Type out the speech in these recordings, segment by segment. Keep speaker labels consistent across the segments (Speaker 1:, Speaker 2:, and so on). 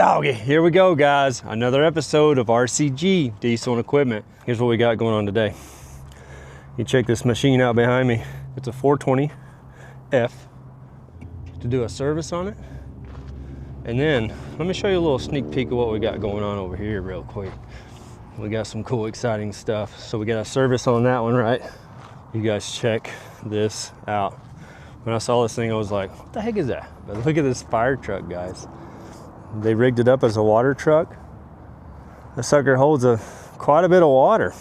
Speaker 1: doggy. Here we go, guys. Another episode of RCG, Diesel and Equipment. Here's what we got going on today. You check this machine out behind me. It's a 420F to do a service on it. And then let me show you a little sneak peek of what we got going on over here real quick. We got some cool, exciting stuff. So we got a service on that one, right? You guys check this out. When I saw this thing, I was like, what the heck is that? But look at this fire truck, guys. They rigged it up as a water truck. The sucker holds quite a bit of water.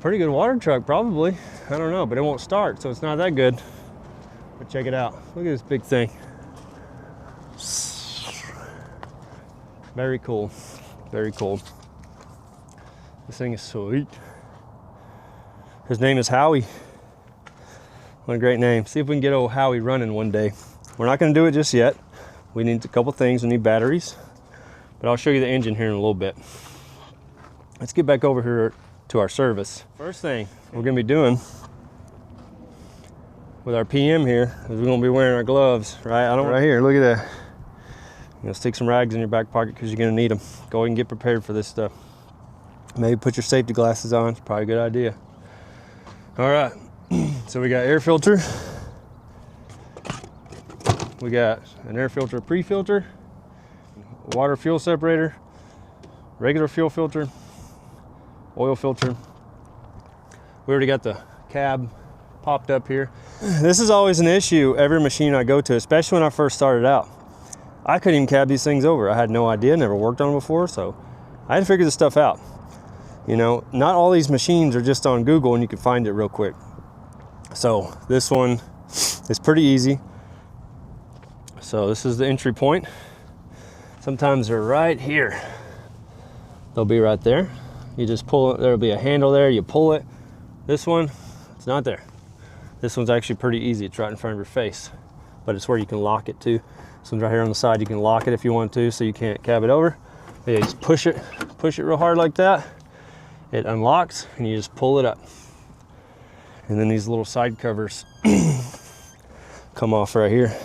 Speaker 1: Pretty good water truck, probably. I don't know, but it won't start, so it's not that good. But check it out. Look at this big thing. Very cool. Very cool. This thing is sweet. His name is Howie. What a great name. See if we can get old Howie running one day. We're not going to do it just yet. We need a couple things. We need batteries. But I'll show you the engine here in a little bit. Let's get back over here to our service. First thing we're going to be doing with our PM here is we're going to be wearing our gloves, right? Right here, look at that. You're going to stick some rags in your back pocket because you're going to need them. Go ahead and get prepared for this stuff. Maybe put your safety glasses on. It's probably a good idea. All right. So we got air filter. We got an air filter pre-filter, water fuel separator, regular fuel filter, oil filter. We already got the cab popped up here. This is always an issue every machine I go to, especially when I first started out. I couldn't even cab these things over. I had no idea, never worked on them before, so I had to figure this stuff out. You know, not all these machines are just on Google and you can find it real quick. So this one is pretty easy. So this is the entry point. Sometimes they're right here. They'll be right there. You just pull it, there'll be a handle there, you pull it. This one, it's not there. This one's actually pretty easy. It's right in front of your face, but it's where you can lock it too. This one's right here on the side. You can lock it if you want to, so you can't cab it over. But yeah, you just push it real hard like that. It unlocks and you just pull it up. And then these little side covers come off right here.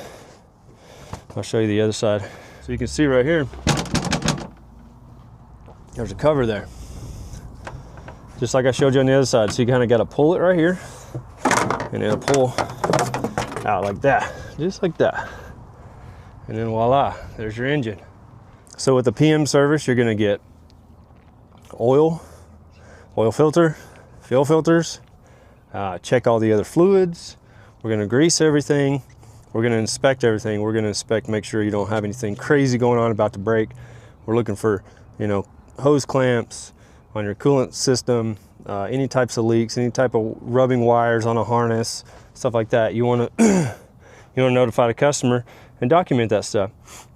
Speaker 1: I'll show you the other side. So you can see right here, there's a cover there. Just like I showed you on the other side. So you kind of got to pull it right here and it'll pull out like that, just like that. And then voila, there's your engine. So with the PM service, you're gonna get oil filter, fuel filters, check all the other fluids. We're gonna grease everything. We're gonna inspect everything. We're gonna inspect, make sure you don't have anything crazy going on about to break. We're looking for, you know, hose clamps on your coolant system, any types of leaks, any type of rubbing wires on a harness, stuff like that. You wanna, you wanna notify the customer and document that stuff.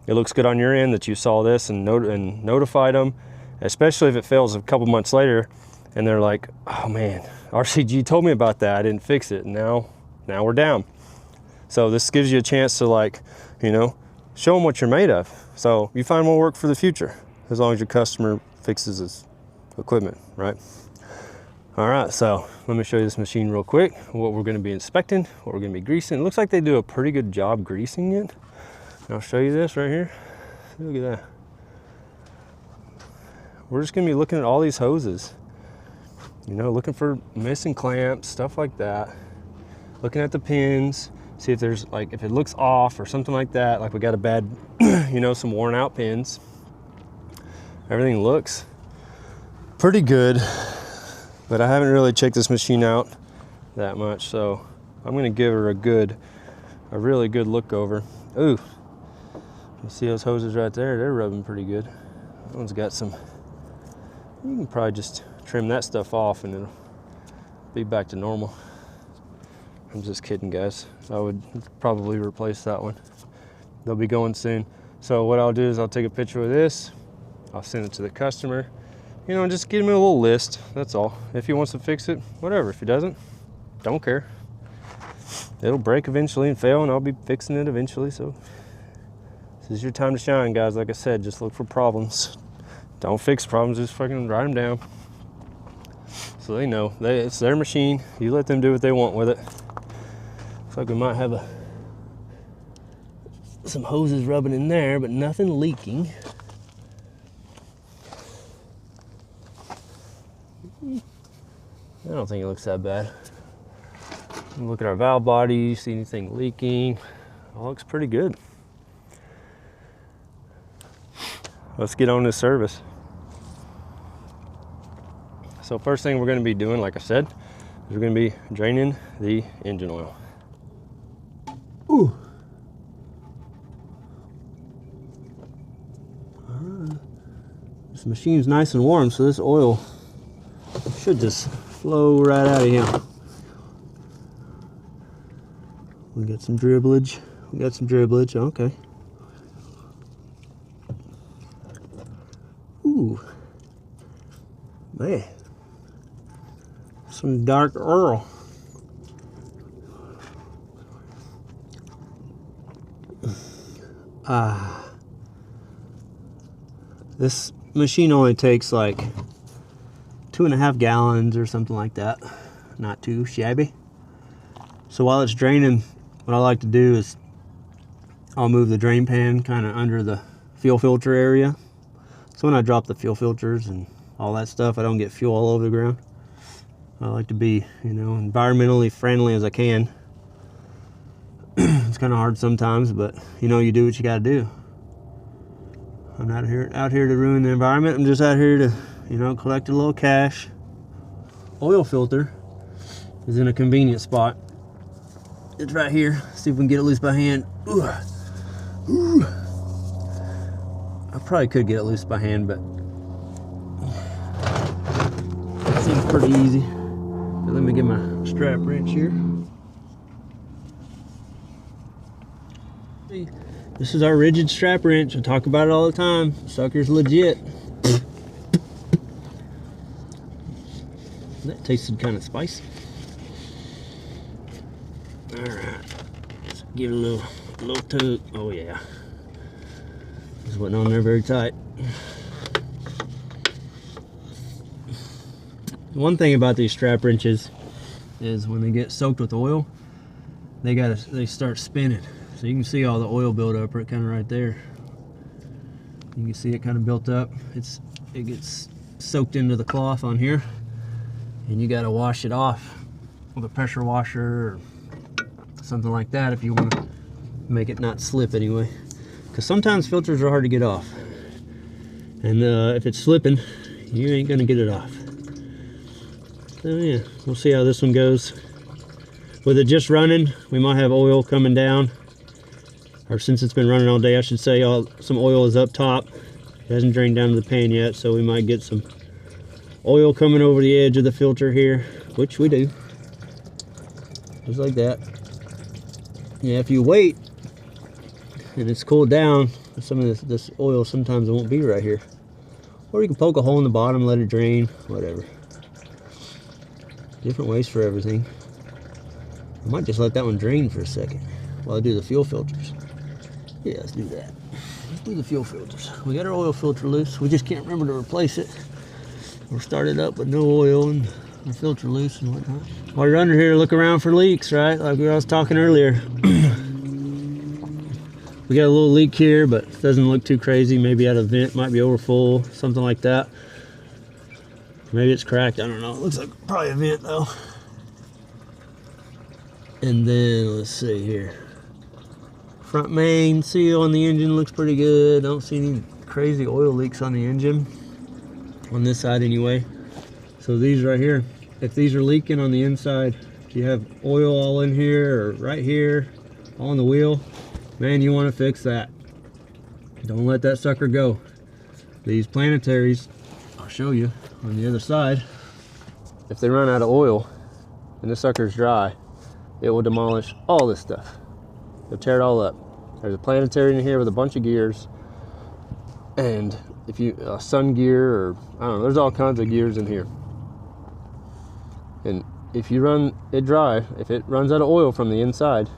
Speaker 1: It looks good on your end that you saw this and notified them, especially if it fails a couple months later and they're like, oh man, RCG told me about that, I didn't fix it, now we're down. So this gives you a chance to, like, you know, show them what you're made of. So you find more work for the future, as long as your customer fixes his equipment, right? All right, so let me show you this machine real quick, what we're gonna be inspecting, what we're gonna be greasing. It looks like they do a pretty good job greasing it. And I'll show you this right here. Look at that. We're just gonna be looking at all these hoses. You know, looking for missing clamps, stuff like that. Looking at the pins, see if there's, like, if it looks off or something like that, like we got a bad, you know, some worn out pins. Everything looks pretty good, but I haven't really checked this machine out that much, so I'm gonna give her a really good look over. Ooh, you see those hoses right there? They're rubbing pretty good. That one's got some, you can probably just trim that stuff off and it'll be back to normal. I'm just kidding, guys. I would probably replace that one. They'll be going soon. So what I'll do is I'll take a picture of this. I'll send it to the customer. You know, just give him a little list, that's all. If he wants to fix it, whatever. If he doesn't, don't care. It'll break eventually and fail, and I'll be fixing it eventually. So this is your time to shine, guys. Like I said, just look for problems. Don't fix problems, just fucking write them down. So they know, it's their machine. You let them do what they want with it. Looks like we might have some hoses rubbing in there, but nothing leaking. I don't think it looks that bad. Look at our valve body, see anything leaking. All looks pretty good. Let's get on this service. So first thing we're going to be doing, like I said, is we're going to be draining the engine oil. Ooh. This machine's nice and warm, so this oil should just flow right out of here. We got some dribblage. Okay. Ooh. Man. Some dark oil. This machine only takes like 2.5 gallons or something like that. Not too shabby. So while it's draining, what I like to do is I'll move the drain pan kind of under the fuel filter area. So when I drop the fuel filters and all that stuff, I don't get fuel all over the ground. I like to be, you know, environmentally friendly as I can. It's kind of hard sometimes, but you know, you do what you got to do. I'm not out here to ruin the environment. I'm just out here to, you know, collect a little cash. Oil filter is in a convenient spot. It's right here. See if we can get it loose by hand. Ooh. Ooh. I probably could get it loose by hand, but it seems pretty easy. But let me get my strap wrench here. This is our rigid strap wrench. I talk about it all the time. Sucker's legit. That tasted kind of spicy. All right, let's give it a little tug. Oh yeah, this wasn't on there very tight. One thing about these strap wrenches is when they get soaked with oil, they start spinning. So you can see all the oil buildup right kind of right there. You can see it kind of built up. It gets soaked into the cloth on here, and you got to wash it off with a pressure washer or something like that if you want to make it not slip anyway. Because sometimes filters are hard to get off, and if it's slipping, you ain't gonna get it off. So yeah, we'll see how this one goes. With it just running, we might have oil coming down. Or since it's been running all day, I should say, some oil is up top. It hasn't drained down to the pan yet, so we might get some oil coming over the edge of the filter here, which we do. Just like that. Yeah, if you wait and it's cooled down, some of this oil sometimes it won't be right here. Or you can poke a hole in the bottom, let it drain, whatever. Different ways for everything. I might just let that one drain for a second while I do the fuel filters. Yeah, let's do that. Let's do the fuel filters. We got our oil filter loose. We just can't remember to replace it. We're started up with no oil and our filter loose and whatnot. While you're under here, look around for leaks, right? Like I was talking earlier. We got a little leak here, but it doesn't look too crazy. Maybe at a vent, might be over full, something like that. Maybe it's cracked, I don't know. It looks like probably a vent though. And then let's see here. Front main seal on the engine looks pretty good. Don't see any crazy oil leaks on the engine. On this side anyway. So these right here, if these are leaking on the inside, if you have oil all in here or right here on the wheel, man, you want to fix that. Don't let that sucker go. These planetaries, I'll show you on the other side. If they run out of oil and the sucker's dry, it will demolish all this stuff. It'll tear it all up. There's a planetary in here with a bunch of gears, and if you sun gear, or I don't know, there's all kinds of gears in here. And if you run it dry, if it runs out of oil from the inside,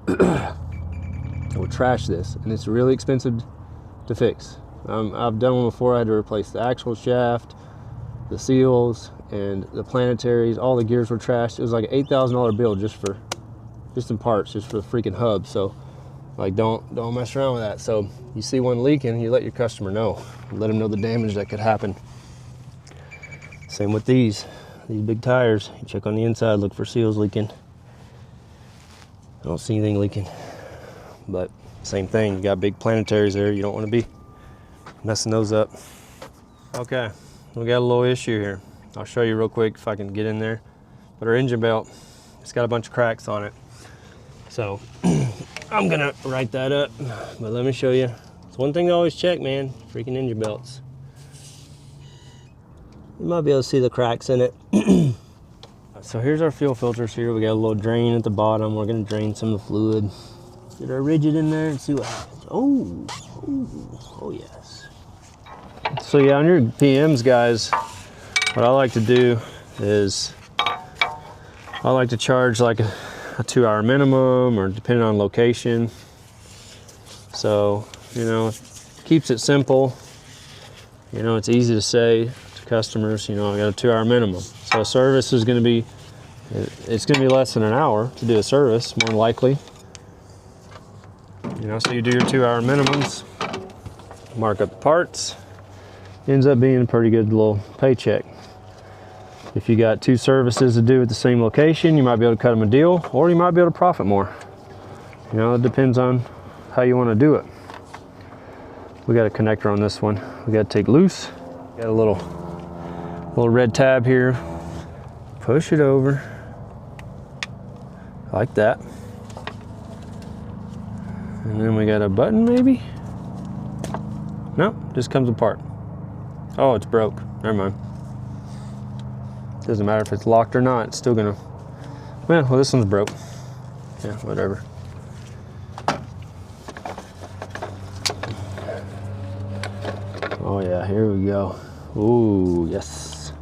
Speaker 1: it will trash this, and it's really expensive to fix. I've done one before. I had to replace the actual shaft, the seals, and the planetaries. All the gears were trashed. It was like an $8,000 bill just in parts, just for the freaking hub. So Like don't mess around with that. So you see one leaking, you let your customer know. Let them know the damage that could happen. Same with these big tires. You check on the inside, look for seals leaking. I don't see anything leaking. But same thing, you got big planetaries there. You don't want to be messing those up. Okay, we got a little issue here. I'll show you real quick if I can get in there. But our engine belt, it's got a bunch of cracks on it. So I'm gonna write that up, but let me show you. It's one thing to always check, man, freaking engine belts. You might be able to see the cracks in it. So here's our fuel filters here. We got a little drain at the bottom. We're gonna drain some of the fluid. Get our rigid in there and see what happens. Oh yes. So yeah, on your PMs, guys, what I like to do is I like to charge like a 2-hour minimum, or depending on location. So, you know, keeps it simple. You know, it's easy to say to customers, you know, I got a 2-hour minimum. So a service is gonna be, it's gonna be less than an hour to do a service, more than likely. You know, so you do your 2-hour minimums, mark up the parts, ends up being a pretty good little paycheck. If you got 2 services to do at the same location, you might be able to cut them a deal, or you might be able to profit more. You know, it depends on how you want to do it. We got a connector on this one. We got to take loose. Got a little red tab here. Push it over like that. And then we got a button maybe? Nope, just comes apart. Oh, it's broke. Never mind. Doesn't matter if it's locked or not, it's still gonna, well, this one's broke. Yeah, whatever. Oh yeah, here we go. Ooh, yes.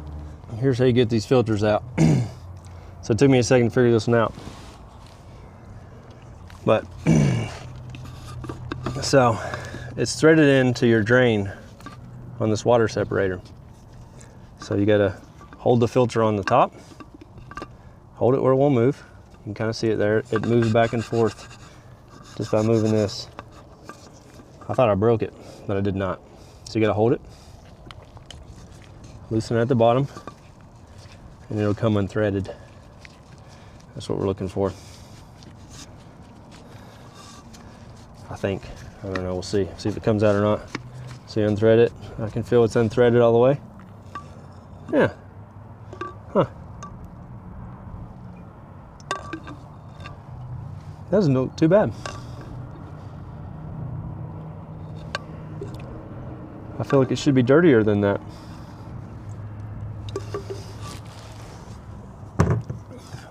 Speaker 1: Here's how you get these filters out. So it took me a second to figure this one out. But, so it's threaded into your drain on this water separator. So you gotta hold the filter on the top, hold it where it won't move. You can kind of see it there. It moves back and forth just by moving this. I thought I broke it, but I did not. So you gotta hold it, loosen it at the bottom, and it'll come unthreaded. That's what we're looking for. I think. I don't know, we'll see. See if it comes out or not. See, unthread it. I can feel it's unthreaded all the way. Yeah. Huh. That doesn't look too bad. I feel like it should be dirtier than that.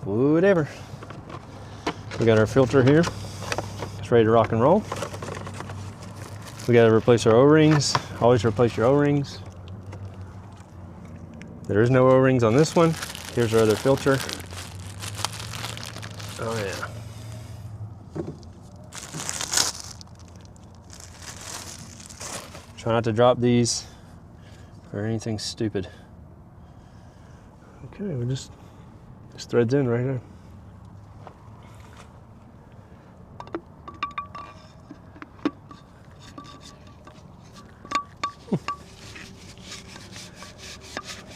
Speaker 1: Whatever. We got our filter here. It's ready to rock and roll. We got to replace our O-rings. Always replace your O-rings. There is no O-rings on this one. Here's our other filter. Oh yeah. Try not to drop these or anything stupid. Okay, we just threads in right here.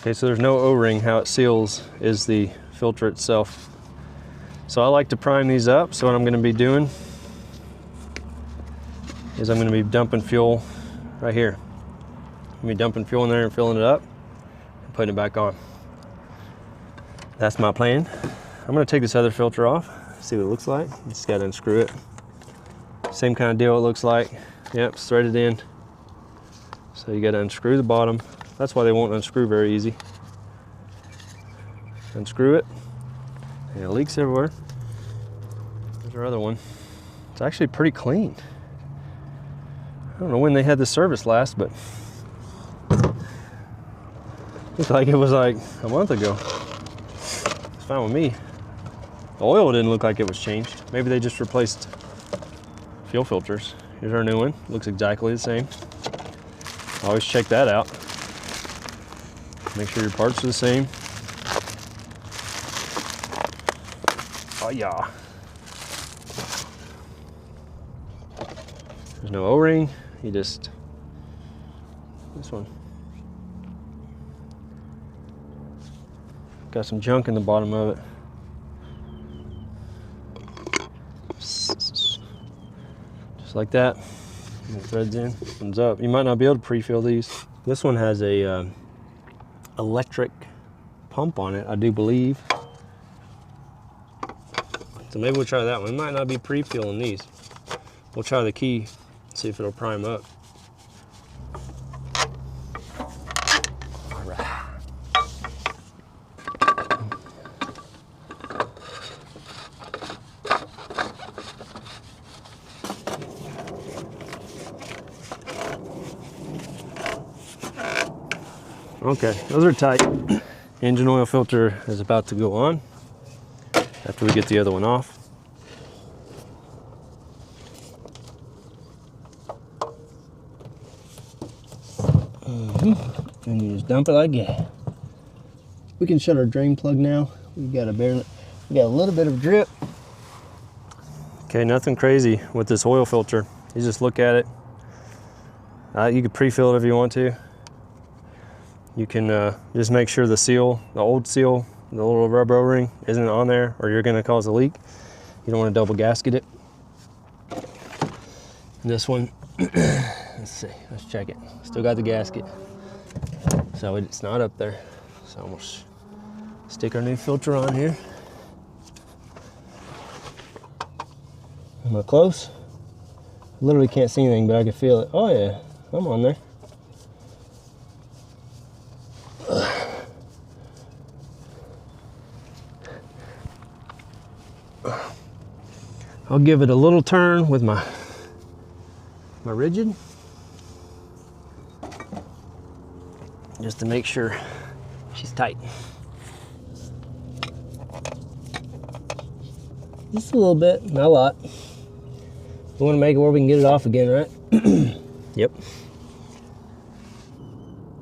Speaker 1: Okay, so there's no O-ring. How it seals is the filter itself. So I like to prime these up. So what I'm going to be doing is I'm going to be dumping fuel right here. I'm going to be dumping fuel in there and filling it up and putting it back on. That's my plan. I'm going to take this other filter off, see what it looks like. Just got to unscrew it. Same kind of deal it looks like. Yep, it's threaded in. So you got to unscrew the bottom. That's why they won't unscrew very easy. Unscrew it, and it leaks everywhere. There's our other one. It's actually pretty clean. I don't know when they had this service last, but looks like it was like a month ago. It's fine with me. The oil didn't look like it was changed. Maybe they just replaced fuel filters. Here's our new one. Looks exactly the same. Always check that out. Make sure your parts are the same. Oh yeah. There's no O-ring. You just, this one. Got some junk in the bottom of it. Just like that. And it threads in, opens up. You might not be able to pre-fill these. This one has a electric pump on it, I do believe. So maybe we'll try that one. We might not be pre-filling these. We'll try the key, see if it'll prime up. All right. Okay, those are tight. Engine oil filter is about to go on after we get the other one off. And you just dump it like that. We can shut our drain plug now. We got a little bit of drip. Okay, nothing crazy with this oil filter. You just look at it. You can pre-fill it if you want to. You can just make sure the seal, the old seal, the little rubber O-ring isn't on there, or you're gonna cause a leak. You don't want to double gasket it. And this one, let's see, let's check it. Still got the gasket, so it's not up there. So we'll stick our new filter on here. Am I close? Literally can't see anything, but I can feel it. Oh yeah, I'm on there. I'll give it a little turn with my rigid, just to make sure she's tight. Just a little bit, not a lot. We want to make it where we can get it off again, right? Yep.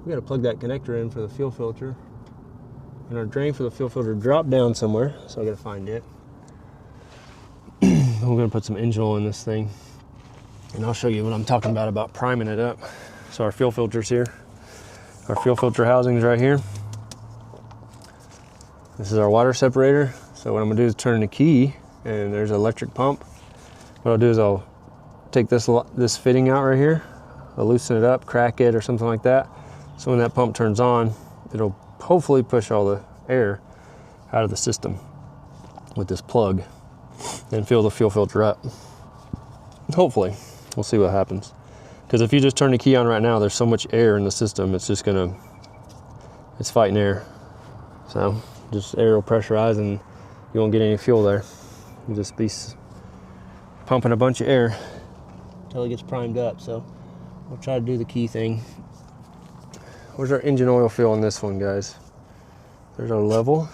Speaker 1: We got to plug that connector in for the fuel filter, and our drain for the fuel filter dropped down somewhere, so I got to find it. We're gonna put some engine oil in this thing, and I'll show you what I'm talking about priming it up. So our fuel filter's here. Our fuel filter housing's right here. This is our water separator. So what I'm gonna do is turn the key, and there's an electric pump. What I'll do is I'll take this fitting out right here. I'll loosen it up, crack it, or something like that. So when that pump turns on, it'll hopefully push all the air out of the system with this plug, and fill the fuel filter up. Hopefully, we'll see what happens. Because if you just turn the key on right now, there's so much air in the system, it's fighting air. So just air will pressurize and you won't get any fuel there. You'll just be pumping a bunch of air until it gets primed up. So we'll try to do the key thing. Where's our engine oil fill on this one, guys? There's our level,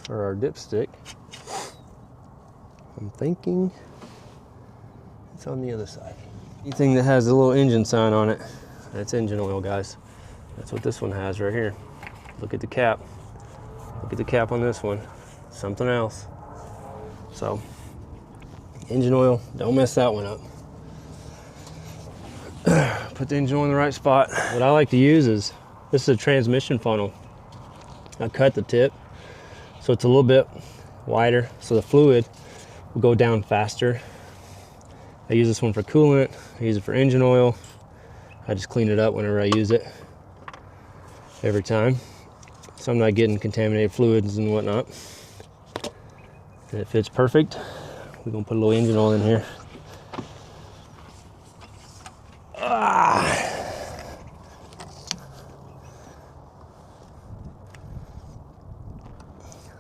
Speaker 1: or our dipstick. I'm thinking it's on the other side. Anything that has a little engine sign on it, that's engine oil, guys. That's what this one has right here. Look at the cap. Look at the cap on this one. Something else. So, engine oil, don't mess that one up. Put the engine oil in the right spot. What I like to use is, this is a transmission funnel. I cut the tip so it's a little bit wider, so the fluid will go down faster. I use this one for coolant. I use it for engine oil. I just clean it up whenever I use it, every time, so I'm not getting contaminated fluids and whatnot. And it fits perfect. We're gonna put a little engine oil in here.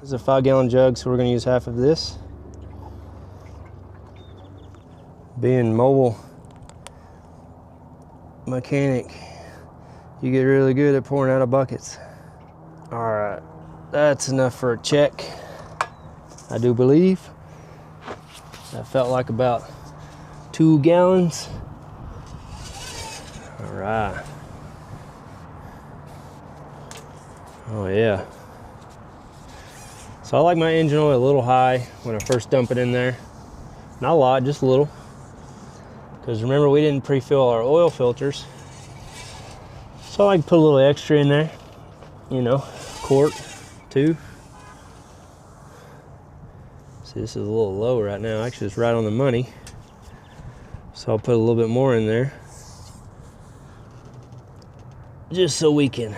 Speaker 1: This is a 5-gallon jug, so we're gonna use half of this. Being mobile mechanic, you get really good at pouring out of buckets. All right, that's enough for a check, I do believe. That felt like about 2 gallons. All right. Oh yeah. So I like my engine oil a little high when I first dump it in there. Not a lot, just a little. because remember we didn't pre-fill our oil filters. So I can put a little extra in there, you know, quart, 2. See, this is a little low right now. Actually, it's right on the money. So I'll put a little bit more in there, just so we can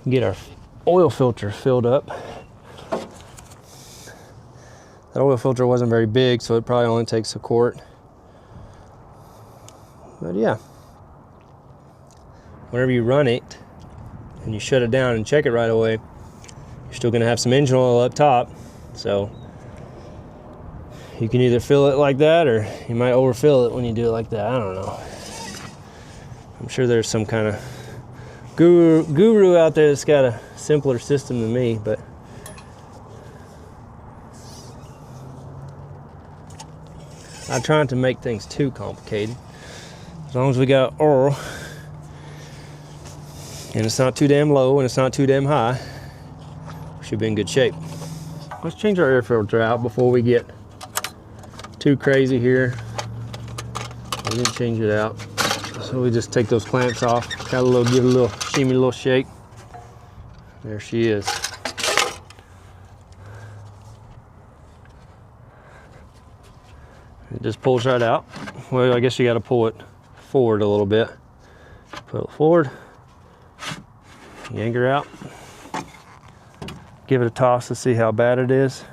Speaker 1: get our oil filter filled up. That oil filter wasn't very big, so it probably only takes a quart. But yeah, whenever you run it and you shut it down and check it right away, you're still gonna have some engine oil up top. So you can either fill it like that, or you might overfill it when you do it like that. I don't know. I'm sure there's some kind of guru out there that's got a simpler system than me, but I try not to make things too complicated. As long as we got oil and it's not too damn low and it's not too damn high, we should be in good shape. Let's change our air filter out before we get too crazy here. We didn't change it out, so we just take those clamps off. Got a little, give it a little shimmy, a little shake. There she is. It just pulls right out. Well, I guess you got to pull it forward a little bit. Pull it forward, yank her out, give it a toss to see how bad it is.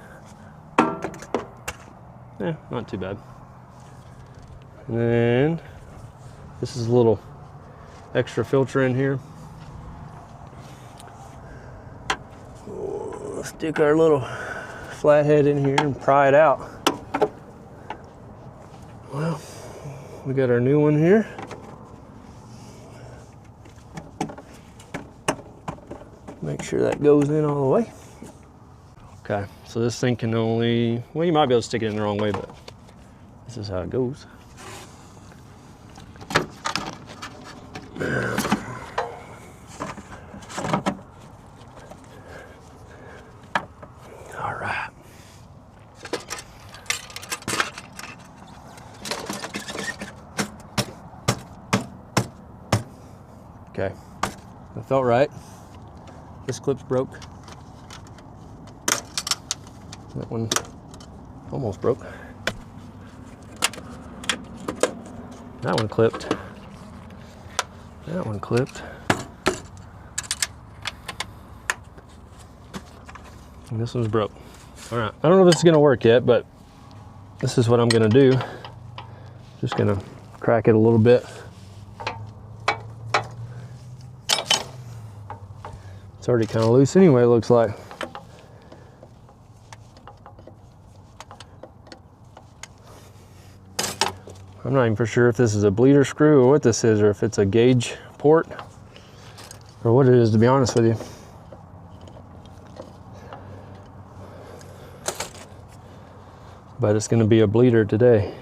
Speaker 1: Yeah, not too bad. And then this is a little extra filter in here. Stick our little flathead in here and pry it out. Well, we got our new one here. Make sure that goes in all the way. Okay, so this thing can only, well, you might be able to stick it in the wrong way, but this is how it goes. All right. Okay, that felt right. This clip's broke. That one almost broke. That one clipped. That one clipped. And this one's broke. All right, I don't know if this is gonna work yet, but this is what I'm gonna do. Just gonna crack it a little bit. It's already kind of loose anyway, it looks like. I'm not even for sure if this is a bleeder screw or what this is, or if it's a gauge port, or what it is, to be honest with you. But it's gonna be a bleeder today.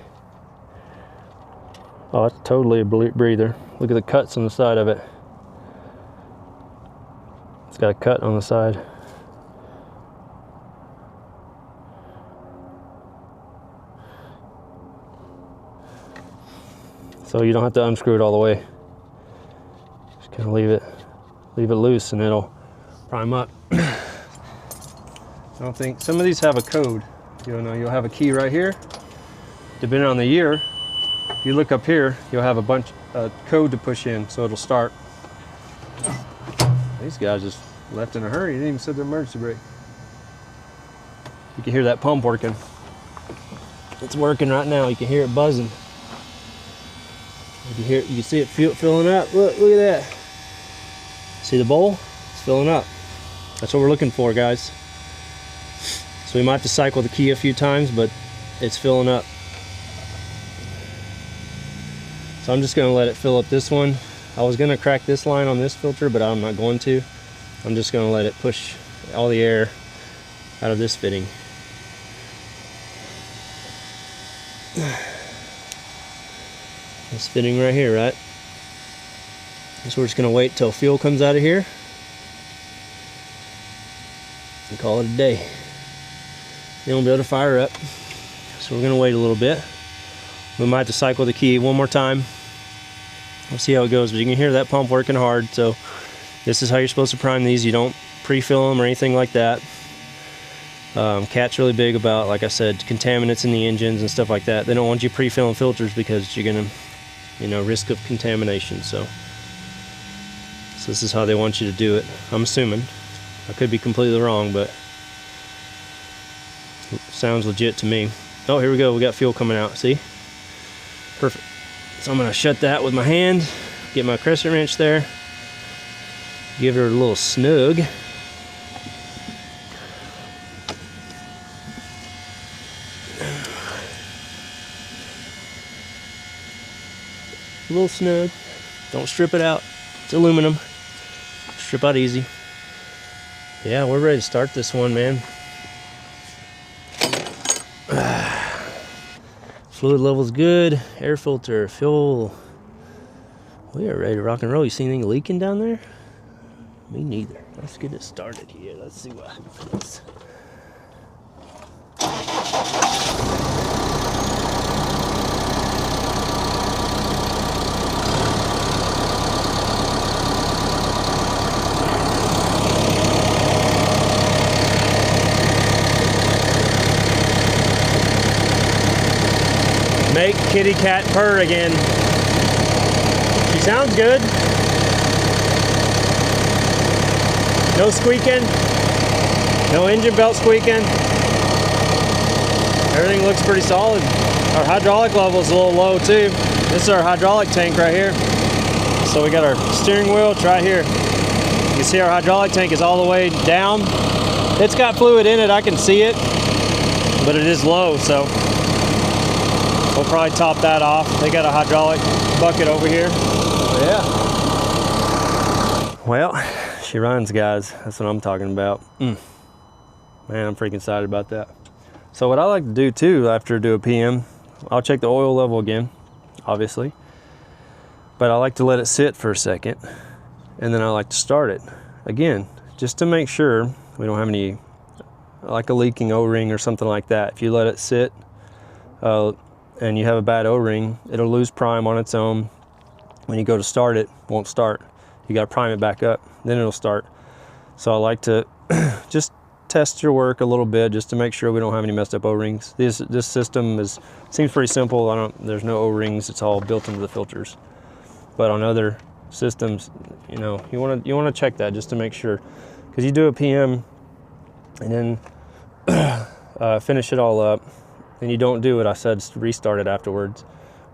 Speaker 1: Oh, it's totally a breather. Look at the cuts on the side of it. It's got a cut on the side. So you don't have to unscrew it all the way. Just kind of leave it loose and it'll prime up. I don't think, some of these have a code. You know, you'll have a key right here. Depending on the year, if you look up here, you'll have a code to push in, so it'll start. These guys just left in a hurry. They didn't even set the emergency brake. You can hear that pump working. It's working right now. You can hear it buzzing. You can see it filling up. Look at that. See the bowl? It's filling up. That's what we're looking for, guys. So we might have to cycle the key a few times, but it's filling up. So I'm just gonna let it fill up this one. I was gonna crack this line on this filter, but I'm not going to. I'm just gonna let it push all the air out of this fitting. This fitting right here, right? So we're just gonna wait till fuel comes out of here and call it a day. Then we'll be able to fire up. So we're gonna wait a little bit. We might have to cycle the key one more time. We'll see how it goes, but you can hear that pump working hard. So this is how you're supposed to prime these. You don't pre-fill them or anything like that. Cat's really big about, like I said, contaminants in the engines and stuff like that. They don't want you pre-filling filters because you're gonna, you know, risk of contamination. So this is how they want you to do it. I'm assuming. I could be completely wrong, but it sounds legit to me. Oh, here we go. We got fuel coming out. See? Perfect. So I'm gonna shut that with my hand, get my crescent wrench there, give her a little snug. A little snug. Don't strip it out. It's aluminum. Strip out easy. Yeah, we're ready to start this one, man. Fluid level's good. Air filter, fuel. We are ready to rock and roll. You see anything leaking down there? Me neither. Let's get it started here. Let's see what happens. Make kitty cat purr again. She sounds good. No squeaking. No engine belt squeaking. Everything looks pretty solid. Our hydraulic level is a little low too. This is our hydraulic tank right here. So we got our steering wheel, it's right here. You can see our hydraulic tank is all the way down. It's got fluid in it, I can see it, but it is low, so we'll probably top that off. They got a hydraulic bucket over here. Yeah. Well, she runs, guys. That's what I'm talking about. Man, I'm freaking excited about that. So what I like to do too after I do a PM, I'll check the oil level again, obviously. But I like to let it sit for a second, and then I like to start it again, just to make sure we don't have any, like a leaking O-ring or something like that. If you let it sit and you have a bad O-ring, it'll lose prime on its own. When you go to start it, it won't start. You gotta prime it back up, then it'll start. So I like to just test your work a little bit just to make sure we don't have any messed up O-rings. This system seems pretty simple. There's no O-rings, it's all built into the filters. But on other systems, you know, you wanna check that just to make sure. Because you do a PM and then finish it all up, and you don't do it, I said restart it afterwards.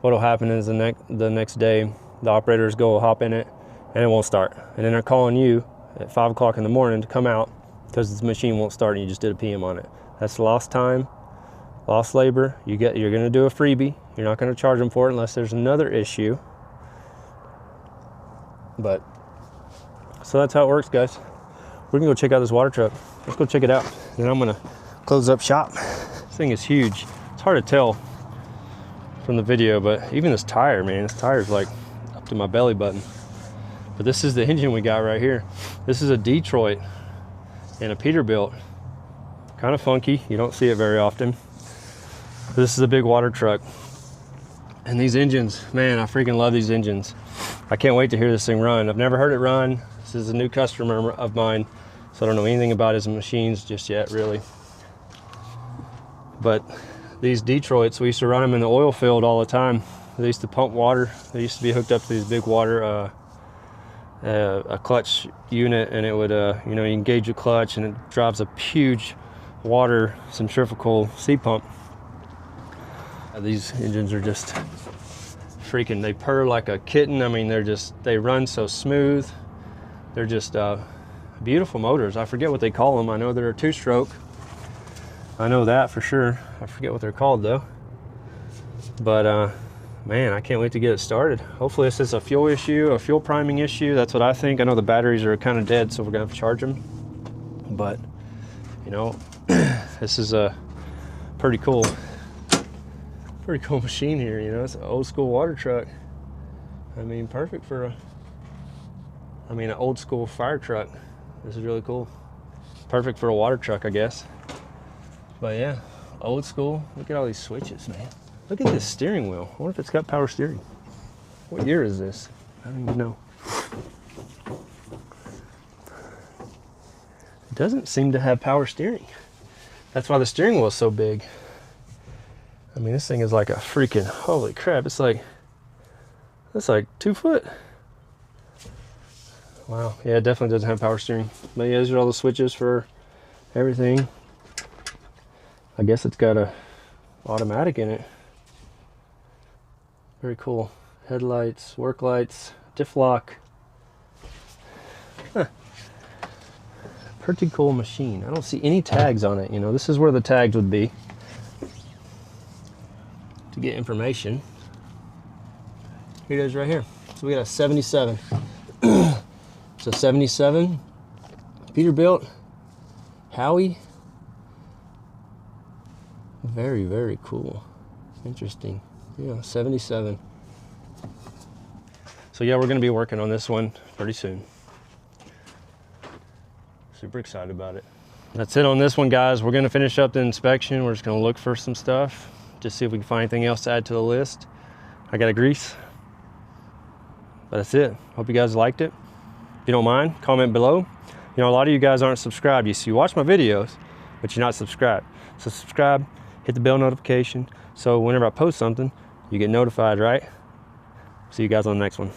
Speaker 1: What'll happen is the next day, the operators go hop in it and it won't start. And then they're calling you at 5 o'clock in the morning to come out because the machine won't start and you just did a PM on it. That's lost time, lost labor. You're gonna do a freebie. You're not gonna charge them for it unless there's another issue. But, so that's how it works, guys. We're gonna go check out this water truck. Let's go check it out. Then I'm gonna close up shop. This thing is huge. It's hard to tell from the video, but even this tire, man, this tire's like up to my belly button. But this is the engine we got right here. This is a Detroit and a Peterbilt. Kind of funky, you don't see it very often. This is a big water truck. And these engines, man, I freaking love these engines. I can't wait to hear this thing run. I've never heard it run. This is a new customer of mine, so I don't know anything about his machines just yet, really. But these Detroits, we used to run them in the oil field all the time. They used to pump water. They used to be hooked up to these big water, a clutch unit, and it would, you know, you engage the clutch and it drives a huge water centrifugal seat pump. These engines are just freaking, they purr like a kitten. I mean, they run so smooth. They're just beautiful motors. I forget what they call them. I know they're a 2-stroke. I know that for sure. I forget what they're called though. But man, I can't wait to get it started. Hopefully this is a fuel issue, a fuel priming issue. That's what I think. I know the batteries are kind of dead, so we're gonna have to charge them. But you know, this is a pretty cool machine here. You know, it's an old school water truck. I mean, perfect for an old school fire truck. This is really cool. Perfect for a water truck, I guess. But yeah, old school. Look at all these switches, man. Look at this steering wheel. I wonder if it's got power steering. What year is this? I don't even know. It doesn't seem to have power steering. That's why the steering wheel is so big. I mean, this thing is like a freaking, holy crap. It's like 2 foot. Wow, yeah, it definitely doesn't have power steering. But yeah, these are all the switches for everything. I guess it's got a automatic in it. Very cool. Headlights, work lights, diff lock. Huh. Pretty cool machine. I don't see any tags on it. You know, this is where the tags would be to get information. Here it is right here. So we got a 77. It's a 77 Peterbilt Howie. Very, very cool. Interesting. Yeah, 77. So yeah, we're going to be working on this one pretty soon. Super excited about it. That's it on this one, guys. We're going to finish up the inspection. We're just going to look for some stuff, just see if we can find anything else to add to the list. I got to grease. But that's it. Hope you guys liked it. If you don't mind, comment below. You know, a lot of you guys aren't subscribed. You watch my videos, but you're not subscribed. So subscribe, hit the bell notification, so whenever I post something, you get notified, right? See you guys on the next one.